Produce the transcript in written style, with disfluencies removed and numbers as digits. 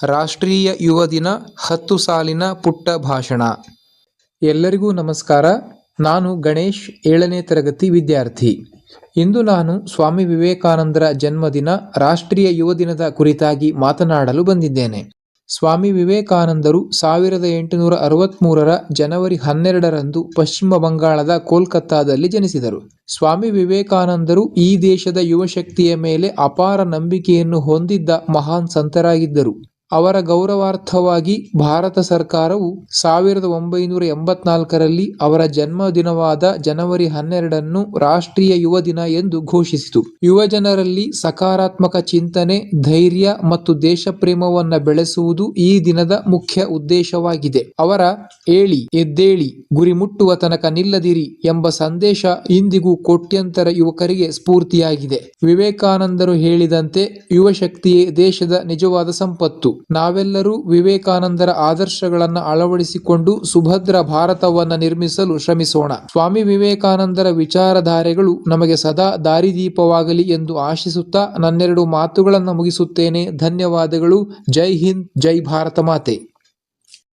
ರಾಷ್ಟ್ರೀಯ ಯುವ ದಿನ 10 ಸಾಲಿನ ಪುಟ್ಟ ಭಾಷಣ. ಎಲ್ಲರಿಗೂ ನಮಸ್ಕಾರ. ನಾನು ಗಣೇಶ್, 7ನೇ ತರಗತಿ ವಿದ್ಯಾರ್ಥಿ. ಇಂದು ನಾನು ಸ್ವಾಮಿ ವಿವೇಕಾನಂದರ ಜನ್ಮದಿನ, ರಾಷ್ಟ್ರೀಯ ಯುವ ದಿನದ ಕುರಿತಾಗಿ ಮಾತನಾಡಲು ಬಂದಿದ್ದೇನೆ. ಸ್ವಾಮಿ ವಿವೇಕಾನಂದರು 1863ರ ಜನವರಿ 12ರಂದು ಪಶ್ಚಿಮ ಬಂಗಾಳದ ಕೋಲ್ಕತ್ತಾದಲ್ಲಿ ಜನಿಸಿದರು. ಸ್ವಾಮಿ ವಿವೇಕಾನಂದರು ಈ ದೇಶದ ಯುವಶಕ್ತಿಯ ಮೇಲೆ ಅಪಾರ ನಂಬಿಕೆಯನ್ನು ಹೊಂದಿದ್ದ ಮಹಾನ್ ಸಂತರಾಗಿದ್ದರು. ಅವರ ಗೌರವಾರ್ಥವಾಗಿ ಭಾರತ ಸರ್ಕಾರವು 1984ರಲ್ಲಿ ಅವರ ಜನ್ಮದಿನವಾದ ಜನವರಿ 12ನ್ನು ರಾಷ್ಟ್ರೀಯ ಯುವ ದಿನ ಎಂದು ಘೋಷಿಸಿತು. ಯುವಜನರಲ್ಲಿ ಸಕಾರಾತ್ಮಕ ಚಿಂತನೆ, ಧೈರ್ಯ ಮತ್ತು ದೇಶಪ್ರೇಮವನ್ನು ಬೆಳೆಸುವುದು ಈ ದಿನದ ಮುಖ್ಯ ಉದ್ದೇಶವಾಗಿದೆ. ಅವರ "ಏಳಿ ಎದ್ದೇಳಿ, ಗುರಿ ಮುಟ್ಟುವ ತನಕ ನಿಲ್ಲದಿರಿ" ಎಂಬ ಸಂದೇಶ ಇಂದಿಗೂ ಕೋಟ್ಯಂತರ ಯುವಕರಿಗೆ ಸ್ಫೂರ್ತಿಯಾಗಿದೆ. ವಿವೇಕಾನಂದರು ಹೇಳಿದಂತೆ, ಯುವಶಕ್ತಿಯೇ ದೇಶದ ನಿಜವಾದ ಸಂಪತ್ತು. ನಾವೆಲ್ಲರೂ ವಿವೇಕಾನಂದರ ಆದರ್ಶಗಳನ್ನು ಅಳವಡಿಸಿಕೊಂಡು ಸುಭದ್ರ ಭಾರತವನ್ನು ನಿರ್ಮಿಸಲು ಶ್ರಮಿಸೋಣ. ಸ್ವಾಮಿ ವಿವೇಕಾನಂದರ ವಿಚಾರಧಾರೆಗಳು ನಮಗೆ ಸದಾ ದಾರಿದೀಪವಾಗಲಿ ಎಂದು ಆಶಿಸುತ್ತಾ ನನ್ನೆರಡು ಮಾತುಗಳನ್ನು ಮುಗಿಸುತ್ತೇನೆ. ಧನ್ಯವಾದಗಳು. ಜೈ ಹಿಂದ್, ಜೈ ಭಾರತ ಮಾತೆ.